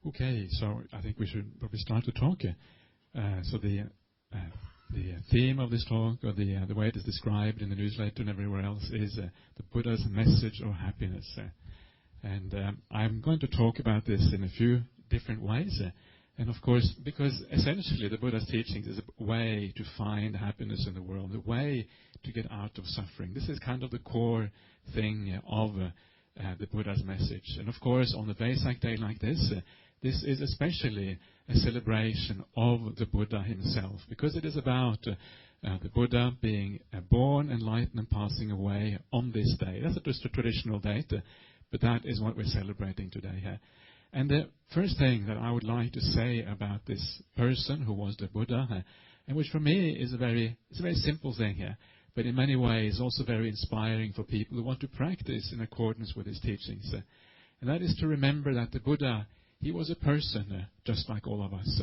Okay, so I think we should probably start to talk. So the theme of this talk, or the way it is described in the newsletter and everywhere else, is the Buddha's message of happiness. And I'm going to talk about this in a few different ways. And of course, because essentially the Buddha's teachings is a way to find happiness in the world, a way to get out of suffering. This is kind of the core thing of the Buddha's message. And of course, on a Vesak day like this, this is especially a celebration of the Buddha himself, because it is about the Buddha being born, enlightened, and passing away on this day. That's just a traditional date, but that is what we're celebrating today. And the first thing that I would like to say about this person who was the Buddha, and which for me is a very simple thing here, but in many ways also very inspiring for people who want to practice in accordance with his teachings. And that is to remember that the Buddha, he was a person just like all of us.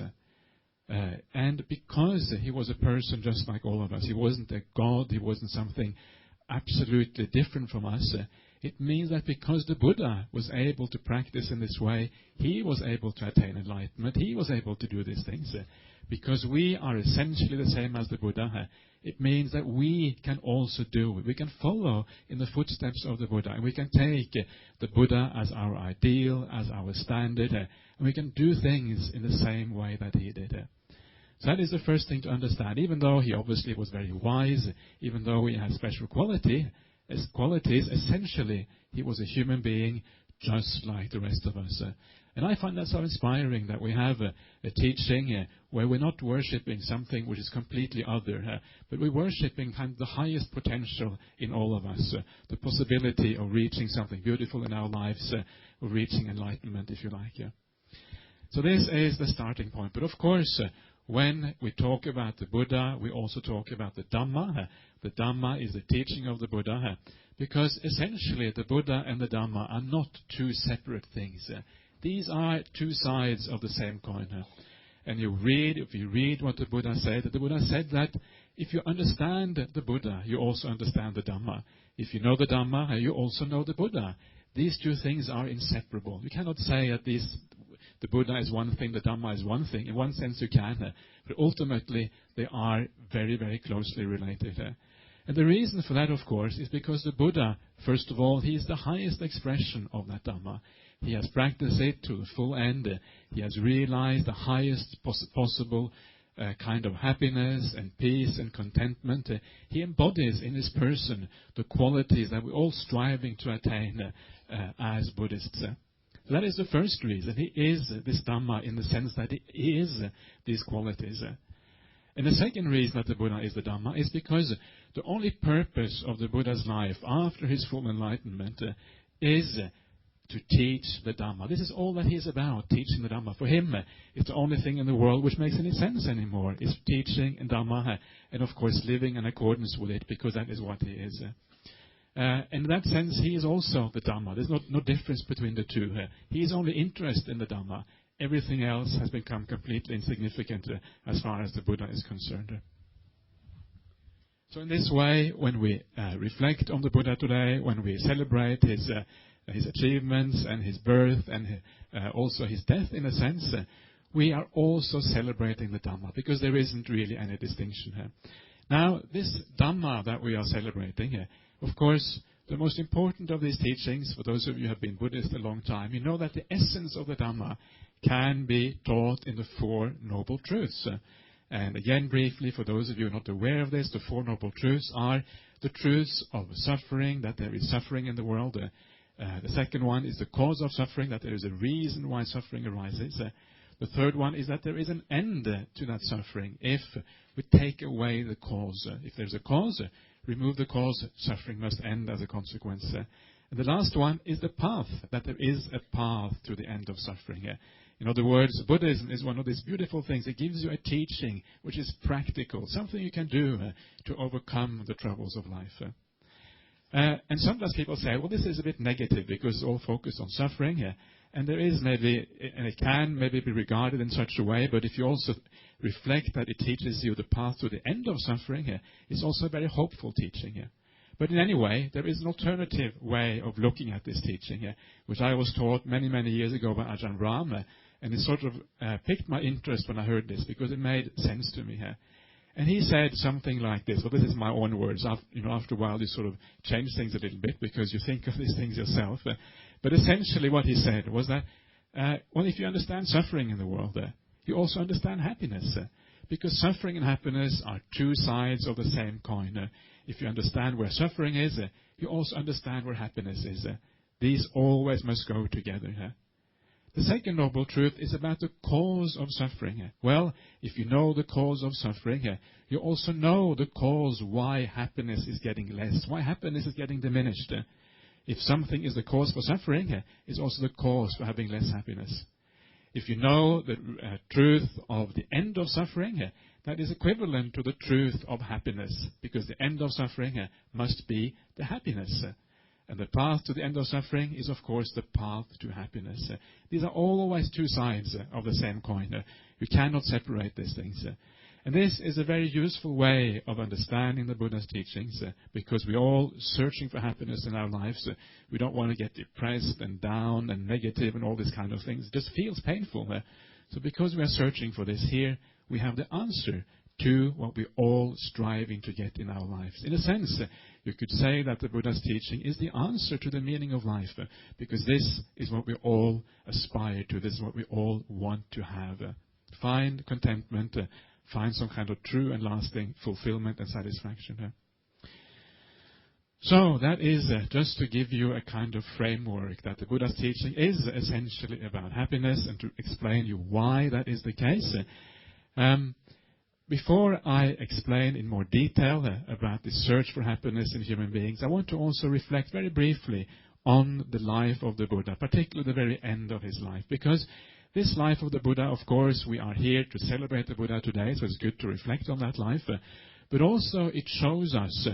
And because he was a person just like all of us, he wasn't a god, he wasn't something absolutely different from us. It means that because the Buddha was able to practice in this way, he was able to attain enlightenment, he was able to do these things. Because we are essentially the same as the Buddha, it means that we can also do it. We can follow in the footsteps of the Buddha, and we can take the Buddha as our ideal, as our standard, and we can do things in the same way that he did. So that is the first thing to understand. Even though he obviously was very wise, even though he had special qualities, essentially he was a human being just like the rest of us. And I find that so inspiring that we have a teaching where we're not worshipping something which is completely other, but we're worshipping kind of the highest potential in all of us, the possibility of reaching something beautiful in our lives, of reaching enlightenment, if you like. So this is the starting point. But of course, when we talk about the Buddha, we also talk about the Dhamma. The Dhamma is the teaching of the Buddha, because essentially the Buddha and the Dhamma are not two separate things. These are two sides of the same coin. And if you read what the Buddha said that if you understand the Buddha, you also understand the Dhamma. If you know the Dhamma, you also know the Buddha. These two things are inseparable. You cannot say that the Buddha is one thing, the Dhamma is one thing. In one sense you can, but ultimately they are very, very closely related. And the reason for that, of course, is because the Buddha, first of all, he is the highest expression of that Dhamma. He has practiced it to the full end. He has realized the highest possible kind of happiness and peace and contentment. He embodies in his person the qualities that we're all striving to attain as Buddhists. So that is the first reason. He is this Dhamma in the sense that he is these qualities. And the second reason that the Buddha is the Dhamma is because the only purpose of the Buddha's life after his full enlightenment is to teach the Dhamma. This is all that he is about, teaching the Dhamma. For him, it's the only thing in the world which makes any sense anymore, is teaching and Dhamma, and of course living in accordance with it, because that is what he is. In that sense, he is also the Dhamma. There's no difference between the two. He is only interested in the Dhamma. Everything else has become completely insignificant as far as the Buddha is concerned. So in this way, when we reflect on the Buddha today, when we celebrate his achievements and his birth and also his death, in a sense, we are also celebrating the Dhamma, because there isn't really any distinction here. Now, this Dhamma that we are celebrating, of course, the most important of these teachings, for those of you who have been Buddhist a long time, you know that the essence of the Dhamma can be taught in the Four Noble Truths. And again, briefly, for those of you who are not aware of this, the Four Noble Truths are the truths of suffering, that there is suffering in the world. The second one is the cause of suffering, that there is a reason why suffering arises. The third one is that there is an end to that suffering if we take away the cause. If there's a cause, remove the cause, suffering must end as a consequence. And the last one is the path, that there is a path to the end of suffering. In other words, Buddhism is one of these beautiful things. It gives you a teaching which is practical, something you can do to overcome the troubles of life. And sometimes people say, well, this is a bit negative because it's all focused on suffering. And there is maybe, and it can maybe be regarded in such a way, but if you also reflect that it teaches you the path to the end of suffering, it's also a very hopeful teaching. But in any way, there is an alternative way of looking at this teaching, which I was taught many, many years ago by AjahnBrahmmali, and it sort of piqued my interest when I heard this, because it made sense to me. And he said something like this. Well, this is my own words. After a while, you sort of change things a little bit because you think of these things yourself. But essentially what he said was that, well, if you understand suffering in the world, you also understand happiness. Because suffering and happiness are two sides of the same coin. If you understand where suffering is, you also understand where happiness is. These always must go together. The second noble truth is about the cause of suffering. Well, if you know the cause of suffering, you also know the cause why happiness is getting less, why happiness is getting diminished. If something is the cause for suffering, it's also the cause for having less happiness. If you know the truth of the end of suffering, that is equivalent to the truth of happiness, because the end of suffering must be the happiness. And the path to the end of suffering is, of course, the path to happiness. These are always two sides of the same coin. You cannot separate these things. And this is a very useful way of understanding the Buddha's teachings, because we're all searching for happiness in our lives. We don't want to get depressed and down and negative and all these kind of things. It just feels painful. So because we are searching for this here, we have the answer to what we're all striving to get in our lives. In a sense, you could say that the Buddha's teaching is the answer to the meaning of life, because this is what we all aspire to. This is what we all want to have. Find contentment, find some kind of true and lasting fulfillment and satisfaction. So that is just to give you a kind of framework that the Buddha's teaching is essentially about happiness, and to explain you why that is the case. Before I explain in more detail about the search for happiness in human beings, I want to also reflect very briefly on the life of the Buddha, particularly the very end of his life. Because this life of the Buddha, of course, we are here to celebrate the Buddha today, so it's good to reflect on that life. But also it shows us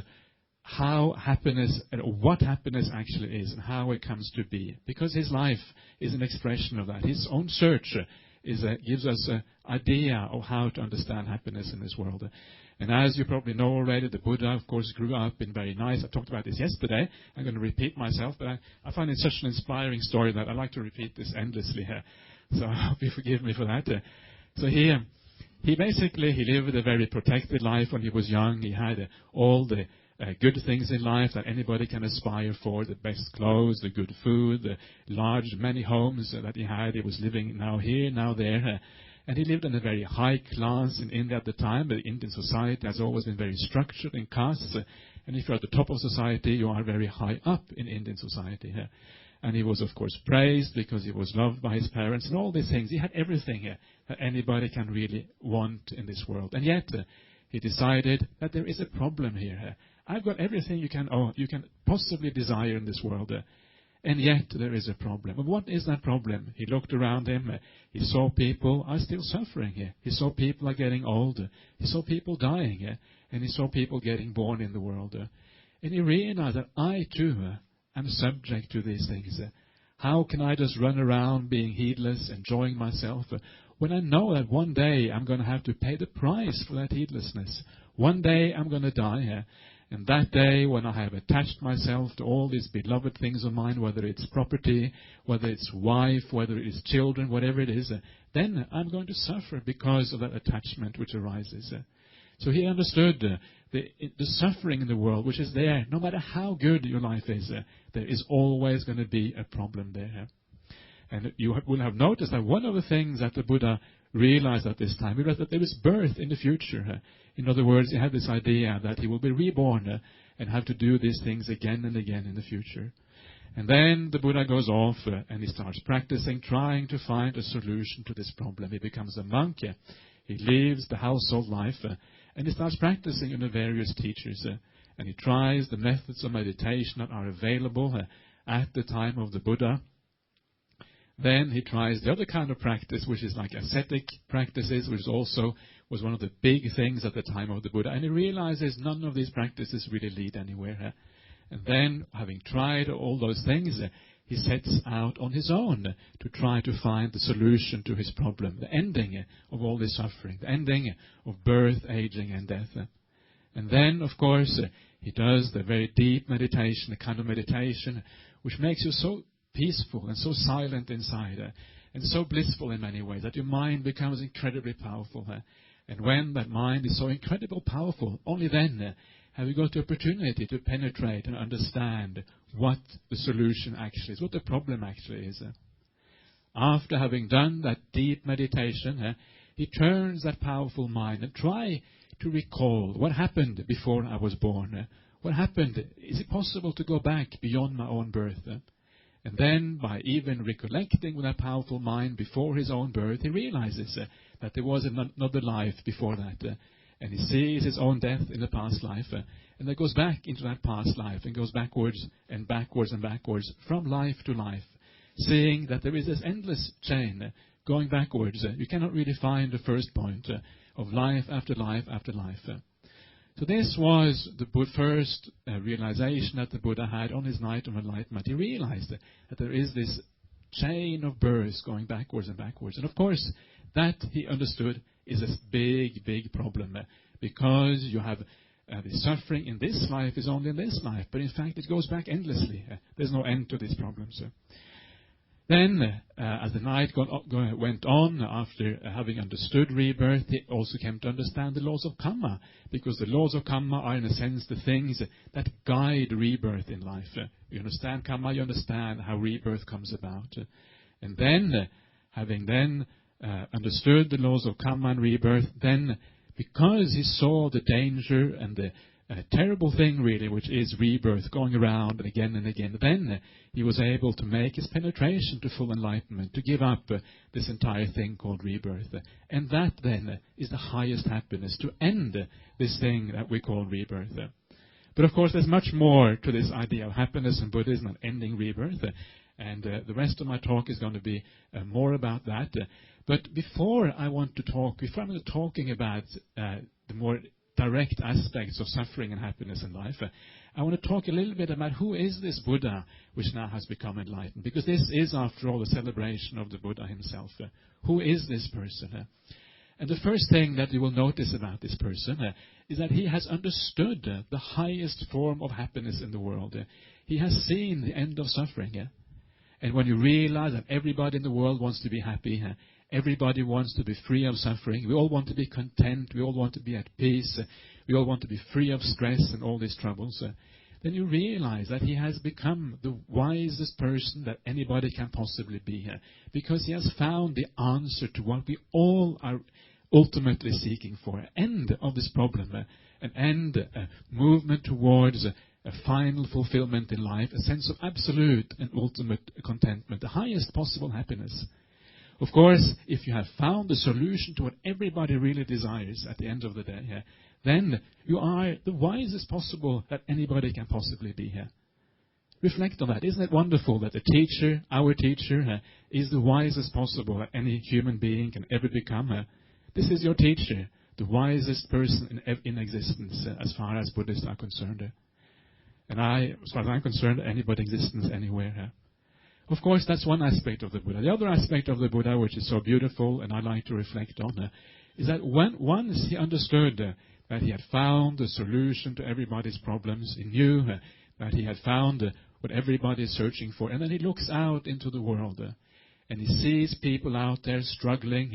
how happiness, what happiness actually is, and how it comes to be. Because his life is an expression of that. His own search gives us an idea of how to understand happiness in this world. And as you probably know already, the Buddha, of course, grew up in very nice. I talked about this yesterday. I'm going to repeat myself, but I find it such an inspiring story that I like to repeat this endlessly here. So I hope you forgive me for that. So he lived a very protected life when he was young. He had all the good things in life that anybody can aspire for, the best clothes, the good food, the many homes that he had. He was living now here, now there. And he lived in a very high class in India at the time. The Indian society has always been very structured in castes. And if you're at the top of society, you are very high up in Indian society. And he was, of course, praised because he was loved by his parents and all these things. He had everything that anybody can really want in this world. And yet, he decided that there is a problem here. I've got everything you can possibly desire in this world. And yet, there is a problem. And what is that problem? He looked around him. He saw people are still suffering here. He saw people are getting old. He saw people dying. And he saw people getting born in the world. And he realized that I, too, am subject to these things. How can I just run around being heedless, enjoying myself, when I know that one day I'm going to have to pay the price for that heedlessness? One day I'm going to die. And that day, when I have attached myself to all these beloved things of mine, whether it's property, whether it's wife, whether it is children, whatever it is, then I'm going to suffer because of that attachment which arises. So he understood the suffering in the world, which is there. No matter how good your life is, there is always going to be a problem there. And you will have noticed that one of the things that the Buddha realized at this time was that there is birth in the future. In other words, he had this idea that he will be reborn and have to do these things again and again in the future. And then the Buddha goes off and he starts practicing, trying to find a solution to this problem. He becomes a monk. He leaves the household life and he starts practicing under various teachers. And he tries the methods of meditation that are available at the time of the Buddha. Then he tries the other kind of practice, which is like ascetic practices, which also was one of the big things at the time of the Buddha. And he realizes none of these practices really lead anywhere. And then, having tried all those things, he sets out on his own to try to find the solution to his problem, the ending of all this suffering, the ending of birth, aging, and death. And then, of course, he does the very deep meditation, the kind of meditation which makes you so peaceful and so silent inside and so blissful in many ways that your mind becomes incredibly powerful. And when that mind is so incredibly powerful, only then have you got the opportunity to penetrate and understand what the solution actually is, what the problem actually is. After having done that deep meditation, he turns that powerful mind and try to recall what happened before I was born. What happened? Is it possible to go back beyond my own birth? And then, by even recollecting with that powerful mind before his own birth, he realizes that there was another life before that. And he sees his own death in the past life. And then goes back into that past life and goes backwards and backwards and backwards from life to life, seeing that there is this endless chain going backwards. You cannot really find the first point of life after life after life. So this was the first realization that the Buddha had on his night of enlightenment. He realized that there is this chain of births going backwards and backwards. And of course, that he understood is a big, big problem, because you have the suffering in this life is only in this life, but in fact it goes back endlessly. There's no end to these problems. Then, as the night went on, after having understood rebirth, he also came to understand the laws of karma, because the laws of karma are, in a sense, the things that guide rebirth in life. You understand karma, you understand how rebirth comes about. And then, having then understood the laws of karma and rebirth, then, because he saw the danger and the terrible thing, really, which is rebirth, going around and again, then he was able to make his penetration to full enlightenment, to give up this entire thing called rebirth. And that, then, is the highest happiness, to end this thing that we call rebirth. But, of course, there's much more to this idea of happiness in Buddhism and ending rebirth. And the rest of my talk is going to be more about that. But before I'm talking about the more direct aspects of suffering and happiness in life, I want to talk a little bit about who is this Buddha which now has become enlightened. Because this is, after all, the celebration of the Buddha himself. Who is this person? And the first thing that you will notice about this person is that he has understood the highest form of happiness in the world. He has seen the end of suffering. And when you realize that everybody in the world wants to be happy, everybody wants to be free of suffering, we all want to be content, we all want to be at peace, we all want to be free of stress and all these troubles, then you realize that he has become the wisest person that anybody can possibly be, because he has found the answer to what we all are ultimately seeking for, an end of this problem, an end, a movement towards a final fulfillment in life, a sense of absolute and ultimate contentment, the highest possible happiness. Of course, if you have found the solution to what everybody really desires at the end of the day, then you are the wisest possible that anybody can possibly be here. Reflect on that. Isn't it wonderful that the teacher, our teacher, is the wisest possible that any human being can ever become? This is your teacher, the wisest person in existence, as far as Buddhists are concerned. And as far as I'm concerned, anybody existence anywhere. Of course, that's one aspect of the Buddha. The other aspect of the Buddha, which is so beautiful and I like to reflect on, is that once he understood that he had found the solution to everybody's problems, he knew that he had found what everybody is searching for, and then he looks out into the world and he sees people out there struggling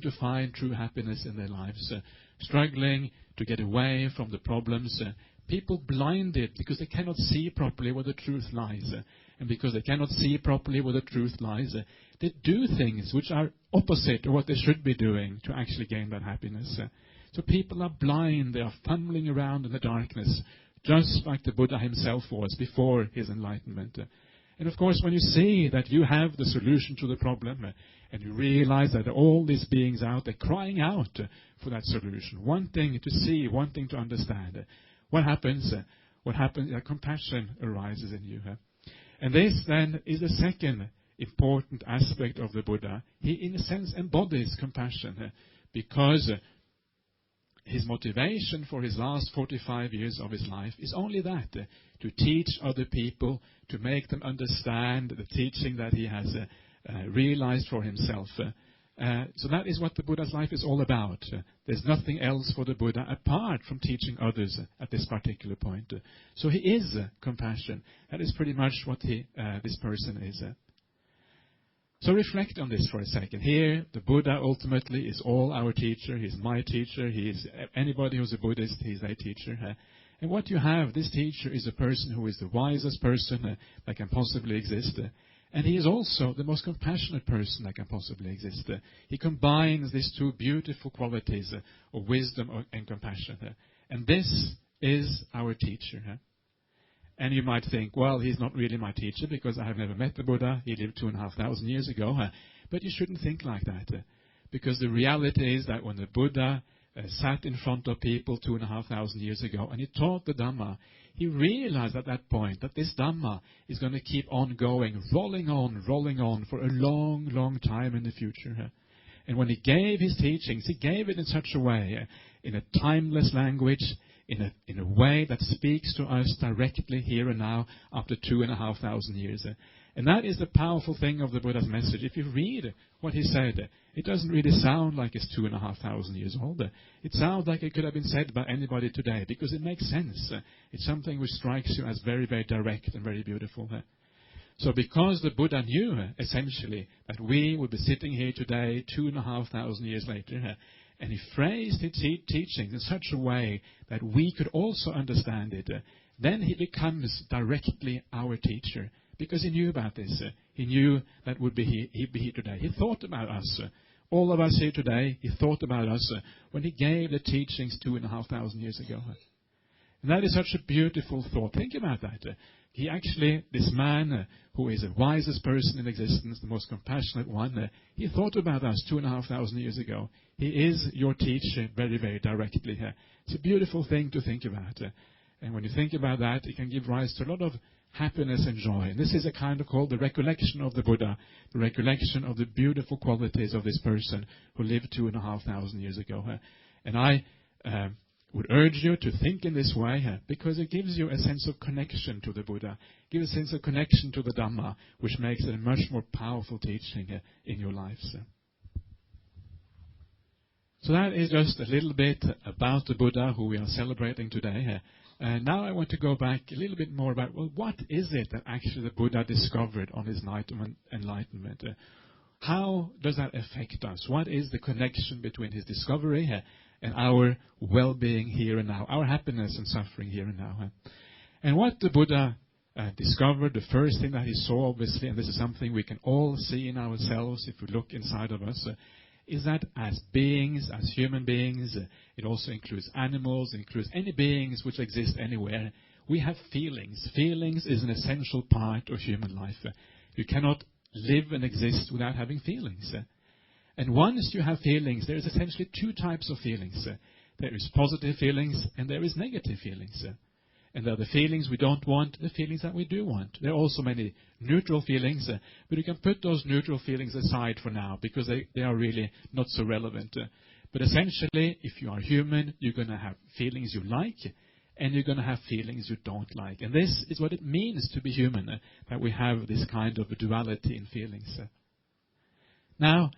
to find true happiness in their lives, struggling to get away from the problems, people blinded because they cannot see properly where the truth lies. And because they cannot see properly where the truth lies, they do things which are opposite of what they should be doing to actually gain that happiness. So people are blind, they are fumbling around in the darkness, just like the Buddha himself was before his enlightenment. And of course, when you see that you have the solution to the problem, and you realize that all these beings out there crying out for that solution, wanting to see, wanting to understand, what happens? Compassion arises in you. And this then is the second important aspect of the Buddha. He, in a sense, embodies compassion because his motivation for his last 45 years of his life is only that, to teach other people, to make them understand the teaching that he has realized for himself. So that is what the Buddha's life is all about. There's nothing else for the Buddha apart from teaching others at this particular point. So he is compassion. That is pretty much what this person is. So reflect on this for a second. Here, the Buddha ultimately is all our teacher. He's my teacher. He is anybody who's a Buddhist. He's a teacher. And what you have, this teacher is a person who is the wisest person that can possibly exist. And he is also the most compassionate person that can possibly exist. He combines these two beautiful qualities of wisdom and compassion. And this is our teacher. And you might think, well, he's not really my teacher because I have never met the Buddha. He lived 2,500 years ago. But you shouldn't think like that. Because the reality is that when the Buddha sat in front of people 2,500 years ago and he taught the Dhamma, he realized at that point that this Dhamma is going to keep on going, rolling on for a long, long time in the future. And when he gave his teachings, he gave it in such a way, in a timeless language, in a way that speaks to us directly here and now after 2,500 years. And that is the powerful thing of the Buddha's message. If you read what he said, it doesn't really sound like it's 2,500 years old. It sounds like it could have been said by anybody today because it makes sense. It's something which strikes you as very, very direct and very beautiful. So because the Buddha knew, essentially, that we would be sitting here today 2,500 years later, and he phrased his teachings in such a way that we could also understand it, then he becomes directly our teacher. Because he knew about this. He knew that he'd be here today. He thought about us. All of us here today, he thought about us when he gave the teachings 2,500 years ago. And that is such a beautiful thought. Think about that. He actually, this man who is the wisest person in existence, the most compassionate one, he thought about us 2,500 years ago. He is your teacher very, very directly. It's a beautiful thing to think about. And when you think about that, it can give rise to a lot of happiness and joy. And this is a kind of called the recollection of the Buddha, the recollection of the beautiful qualities of this person who lived 2,500 years ago. And I would urge you to think in this way because it gives you a sense of connection to the Buddha, gives a sense of connection to the Dhamma, which makes it a much more powerful teaching in your lives. So that is just a little bit about the Buddha who we are celebrating today. Now I want to go back a little bit more about, well, what is it that actually the Buddha discovered on his enlightenment? How does that affect us? What is the connection between his discovery and our well-being here and now, our happiness and suffering here and now? And what the Buddha discovered, the first thing that he saw, obviously, and this is something we can all see in ourselves if we look inside of us, is that as beings, as human beings, it also includes animals, it includes any beings which exist anywhere, we have feelings. Feelings is an essential part of human life. You cannot live and exist without having feelings. And once you have feelings, there is essentially two types of feelings. There is positive feelings and there is negative feelings. And there are the feelings we don't want, the feelings that we do want. There are also many neutral feelings, but you can put those neutral feelings aside for now because they are really not so relevant. But essentially, if you are human, you're going to have feelings you like and you're going to have feelings you don't like. And this is what it means to be human, that we have this kind of a duality in feelings. Now,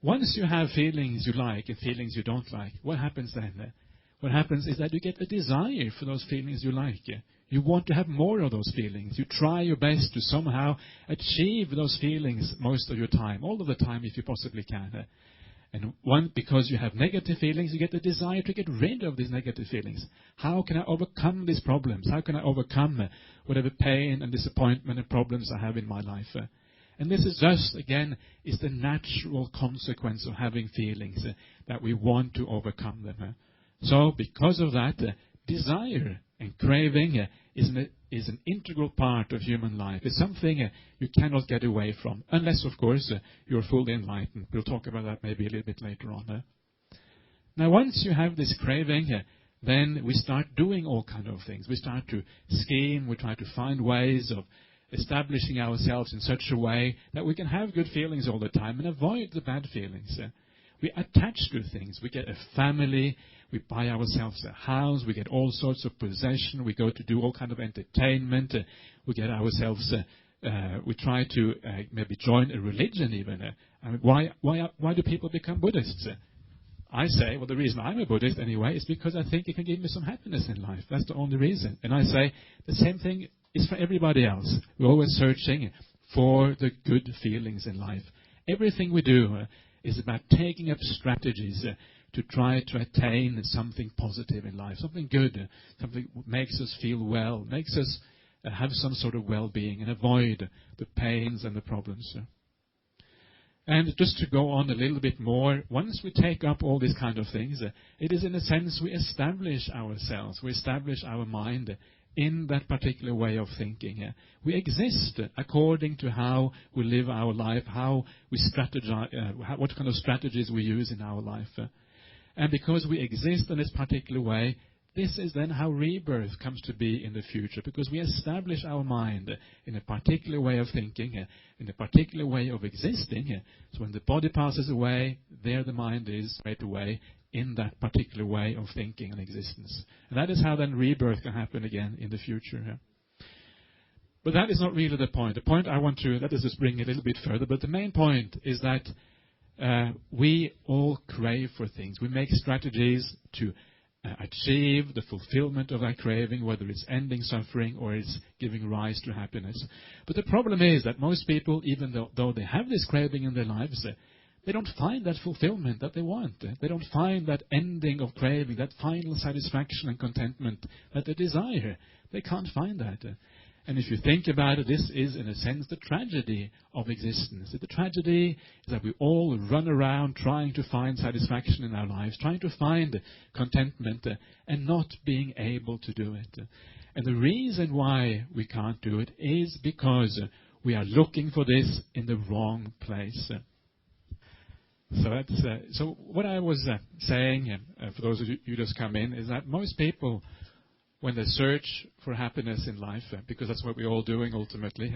once you have feelings you like and feelings you don't like, what happens then? What happens is that you get a desire for those feelings you like. You want to have more of those feelings. You try your best to somehow achieve those feelings most of your time, all of the time if you possibly can. And because you have negative feelings, you get the desire to get rid of these negative feelings. How can I overcome these problems? How can I overcome whatever pain and disappointment and problems I have in my life? And this is just, again, is the natural consequence of having feelings, that we want to overcome them. So, because of that, desire and craving is an integral part of human life. It's something you cannot get away from, unless, of course, you're fully enlightened. We'll talk about that maybe a little bit later on. Now, once you have this craving, then we start doing all kinds of things. We start to scheme, we try to find ways of establishing ourselves in such a way that we can have good feelings all the time and avoid the bad feelings. We attach to things. We get a family. We buy ourselves a house. We get all sorts of possession. We go to do all kind of entertainment. We get ourselves we try to maybe join a religion even. I mean, why do people become Buddhists? I say, well, the reason I'm a Buddhist anyway is because I think it can give me some happiness in life. That's the only reason. And I say the same thing is for everybody else. We're always searching for the good feelings in life. Everything we do is about taking up strategies to try to attain something positive in life, something good, something that makes us feel well, makes us have some sort of well-being and avoid the pains and the problems. And just to go on a little bit more, once we take up all these kind of things, it is in a sense we establish ourselves, we establish our mind in that particular way of thinking. We exist according to how we live our life, how we strategize, what kind of strategies we use in our life. And because we exist in this particular way, this is then how rebirth comes to be in the future, because we establish our mind in a particular way of thinking, in a particular way of existing. So when the body passes away, there the mind is straight away in that particular way of thinking and existence. And that is how then rebirth can happen again in the future. But that is not really the point. The point I want to, let us just bring a little bit further, but the main point is that we all crave for things. We make strategies to achieve the fulfillment of that craving, whether it's ending suffering or it's giving rise to happiness. But the problem is that most people, even though they have this craving in their lives, they don't find that fulfillment that they want. They don't find that ending of craving, that final satisfaction and contentment that they desire. They can't find that. And if you think about it, this is, in a sense, the tragedy of existence. The tragedy is that we all run around trying to find satisfaction in our lives, trying to find contentment, and not being able to do it. And the reason why we can't do it is because we are looking for this in the wrong place. So what I was saying, for those of you who just come in, is that most people, when they search for happiness in life, because that's what we're all doing ultimately,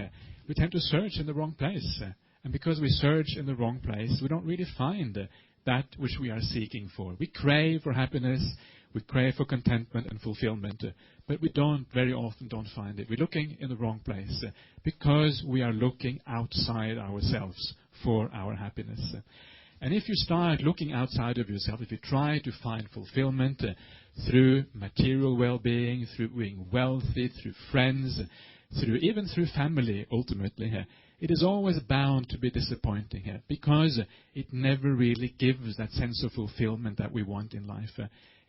we tend to search in the wrong place. And because we search in the wrong place, we don't really find that which we are seeking for. We crave for happiness, we crave for contentment and fulfillment, but we very often don't find it. We're looking in the wrong place because we are looking outside ourselves for our happiness. And if you start looking outside of yourself, if you try to find fulfillment through material well-being, through being wealthy, through friends, even through family, ultimately, it is always bound to be disappointing because it never really gives that sense of fulfillment that we want in life.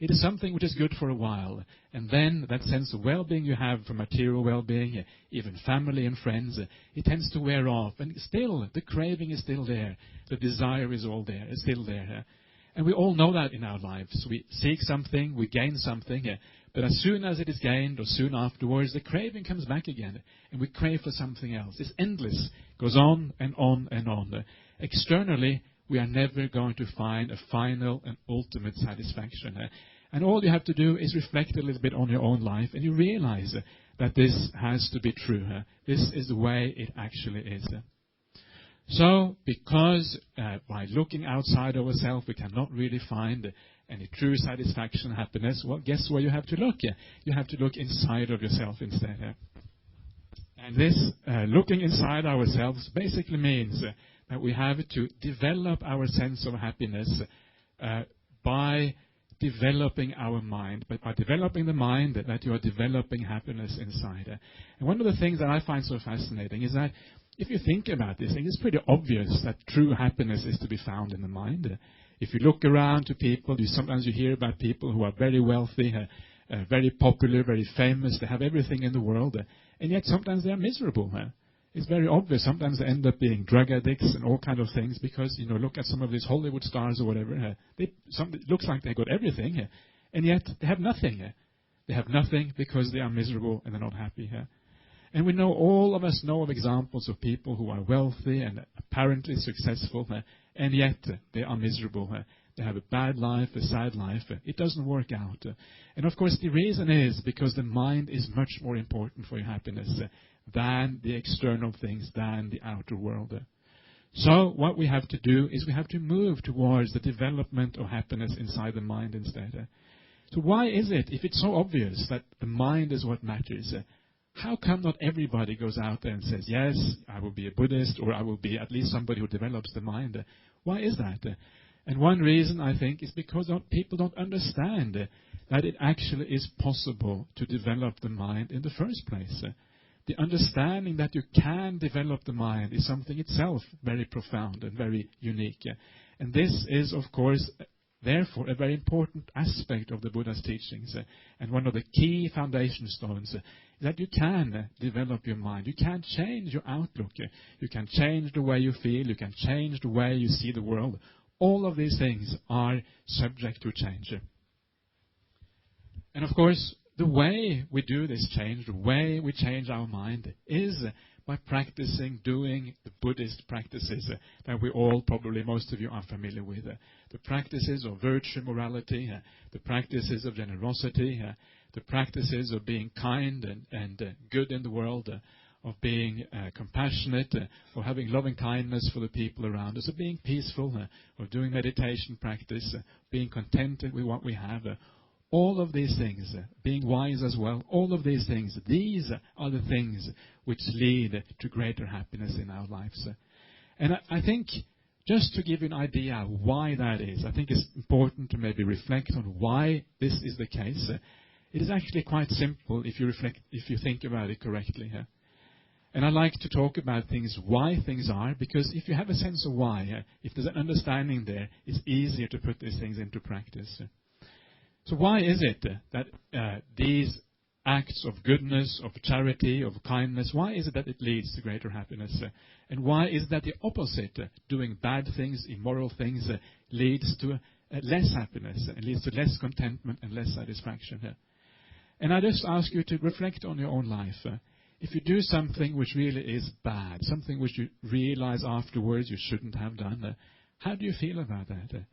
It is something which is good for a while, and then that sense of well-being you have from material well-being, even family and friends, it tends to wear off, and still the craving is still there, the desire is all there, it's still there. And we all know that in our lives. We seek something, we gain something, but as soon as it is gained or soon afterwards, the craving comes back again, and we crave for something else. It's endless, goes on and on and on. Externally, we are never going to find a final and ultimate satisfaction. And all you have to do is reflect a little bit on your own life, and you realize that this has to be true. This is the way it actually is. So, because by looking outside ourselves we cannot really find any true satisfaction and happiness, well, guess where you have to look? You have to look inside of yourself instead. And this looking inside ourselves basically means that we have to develop our sense of happiness by developing our mind. But by developing the mind, that you are developing happiness inside. And one of the things that I find so fascinating is that if you think about this thing, it's pretty obvious that true happiness is to be found in the mind. If you look around to people, sometimes you hear about people who are very wealthy, very popular, very famous, they have everything in the world, and yet sometimes they are miserable. It's very obvious. Sometimes they end up being drug addicts and all kind of things because, look at some of these Hollywood stars or whatever. It looks like they got everything, and yet they have nothing. They have nothing because they are miserable and they're not happy. And we know, all of us know of examples of people who are wealthy and apparently successful, and yet they are miserable. They have a bad life, a sad life. It doesn't work out. And of course the reason is because the mind is much more important for your happiness than the external things, than the outer world. So what we have to do is we have to move towards the development of happiness inside the mind instead. So why is it, if it's so obvious that the mind is what matters, How come not everybody goes out there and says, yes, I will be a Buddhist, or I will be at least somebody who develops the mind? Why is that? And one reason, I think, is because people don't understand that it actually is possible to develop the mind in the first place. The understanding that you can develop the mind is something itself very profound and very unique. And this is, of course, therefore, a very important aspect of the Buddha's teachings. And one of the key foundation stones is that you can develop your mind. You can change your outlook. You can change the way you feel. You can change the way you see the world. All of these things are subject to change. And of course, the way we do this change, the way we change our mind, is by practicing, doing the Buddhist practices that we all, probably most of you, are familiar with. The practices of virtue, morality, the practices of generosity, the practices of being kind and good in the world, of being compassionate, of having loving kindness for the people around us, of being peaceful, of doing meditation practice, being contented with what we have. All of these things, being wise as well, all of these things, these are the things which lead to greater happiness in our lives. And I think, just to give you an idea why that is, I think it's important to maybe reflect on why this is the case. It is actually quite simple if you think about it correctly. And I like to talk about things, why things are, because if you have a sense of why, if there's an understanding there, it's easier to put these things into practice. So why is it that these acts of goodness, of charity, of kindness, why is it that it leads to greater happiness? And why is that the opposite, doing bad things, immoral things, leads to less happiness, and leads to less contentment and less satisfaction? And I just ask you to reflect on your own life. If you do something which really is bad, something which you realize afterwards you shouldn't have done, how do you feel about that?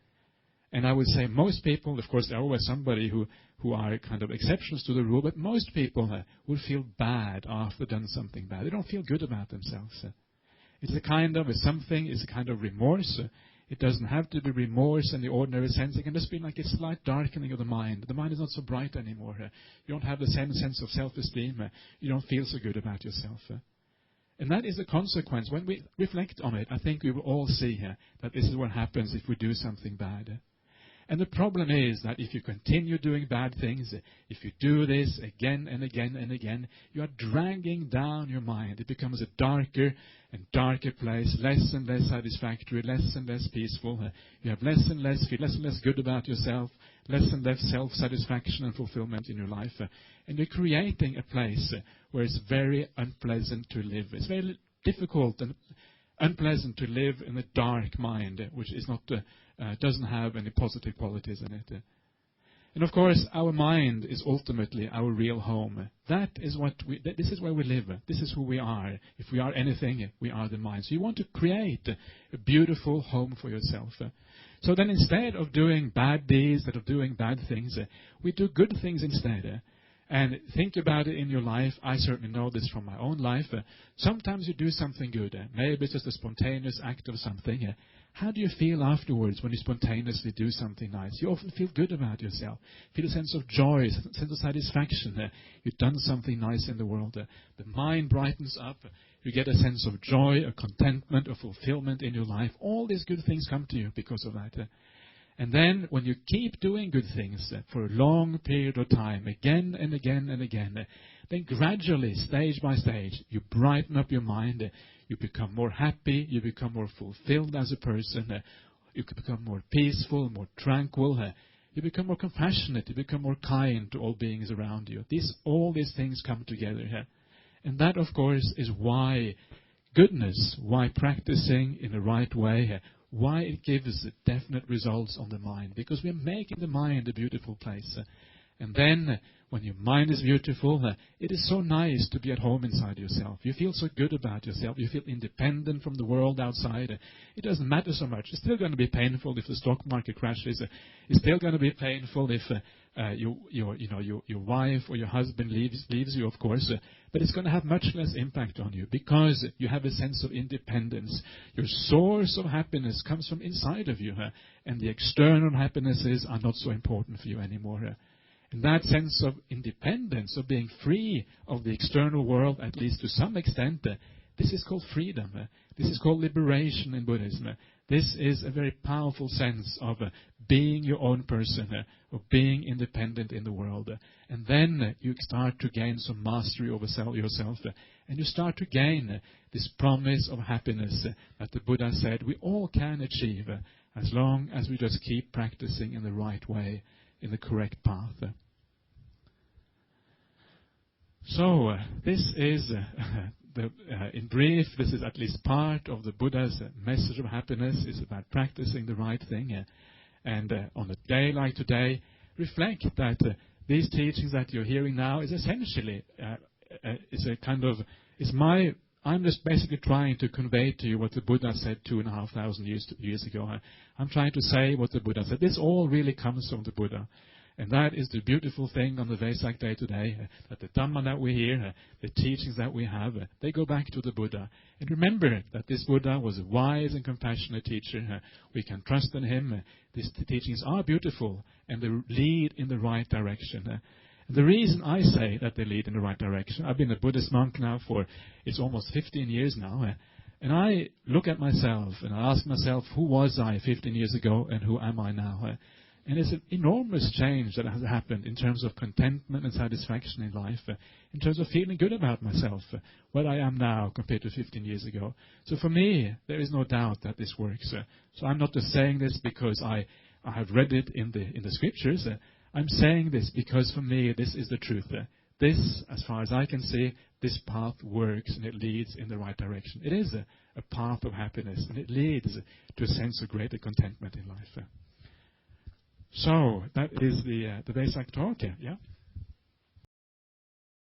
And I would say most people, of course, there are always somebody who are kind of exceptions to the rule, but most people will feel bad after done something bad. They don't feel good about themselves. It's a kind of remorse. It doesn't have to be remorse in the ordinary sense. It can just be like a slight darkening of the mind. The mind is not so bright anymore. You don't have the same sense of self-esteem. You don't feel so good about yourself. And that is the consequence. When we reflect on it, I think we will all see that this is what happens if we do something bad. And the problem is that if you continue doing bad things, if you do this again and again and again, you are dragging down your mind. It becomes a darker and darker place, less and less satisfactory, less and less peaceful. You have less and less good about yourself, less and less self-satisfaction and fulfillment in your life. And you're creating a place where it's very unpleasant to live. It's very difficult and unpleasant to live in a dark mind, which is not doesn't have any positive qualities in it. And of course, our mind is ultimately our real home. This is where we live. This is who we are. If we are anything, we are the mind. So you want to create a beautiful home for yourself. So then instead of doing bad deeds, instead of doing bad things, we do good things instead. And think about it in your life. I certainly know this from my own life. Sometimes you do something good. Maybe it's just a spontaneous act of something. How do you feel afterwards when you spontaneously do something nice? You often feel good about yourself. Feel a sense of joy, a sense of satisfaction. You've done something nice in the world. The mind brightens up. You get a sense of joy, a contentment, a fulfillment in your life. All these good things come to you because of that. And then when you keep doing good things for a long period of time, again and again and again, then gradually, stage by stage, you brighten up your mind. You become more happy. You become more fulfilled as a person. You become more peaceful, more tranquil. You become more compassionate. You become more kind to all beings around you. All these things come together. And that, of course, is why goodness, why practicing in the right way, why it gives definite results on the mind. Because we're making the mind a beautiful place. And then, when your mind is beautiful, it is so nice to be at home inside yourself. You feel so good about yourself. You feel independent from the world outside. It doesn't matter so much. It's still going to be painful if the stock market crashes. It's still going to be painful if your wife or your husband leaves you, of course. But it's going to have much less impact on you because you have a sense of independence. Your source of happiness comes from inside of you, and the external happinesses are not so important for you anymore. And that sense of independence, of being free of the external world, at least to some extent, this is called freedom. This is called liberation in Buddhism. This is a very powerful sense of being your own person, of being independent in the world. And then you start to gain some mastery over yourself, and you start to gain this promise of happiness that the Buddha said we all can achieve as long as we just keep practicing in the right way, in the correct path. So, this is, in brief, this is at least part of the Buddha's message of happiness. It's about practicing the right thing. And on a day like today, reflect that these teachings that you're hearing now is essentially, I'm just basically trying to convey to you what the Buddha said 2,500 years ago. I'm trying to say what the Buddha said. This all really comes from the Buddha. And that is the beautiful thing on the Vesak Day today, that the Dhamma that we hear, the teachings that we have, they go back to the Buddha. And remember that this Buddha was a wise and compassionate teacher. We can trust in him. These teachings are beautiful, and they lead in the right direction. And the reason I say that they lead in the right direction, I've been a Buddhist monk now it's almost 15 years now. And I look at myself, and I ask myself, who was I 15 years ago, and who am I now? And it's an enormous change that has happened in terms of contentment and satisfaction in life, in terms of feeling good about myself, what I am now compared to 15 years ago. So for me, there is no doubt that this works. So I'm not just saying this because I have read it in the scriptures. I'm saying this because for me, this is the truth. This, as far as I can see, this path works and it leads in the right direction. It is a path of happiness, and it leads to a sense of greater contentment in life. So, that is the Vesak talk, yeah?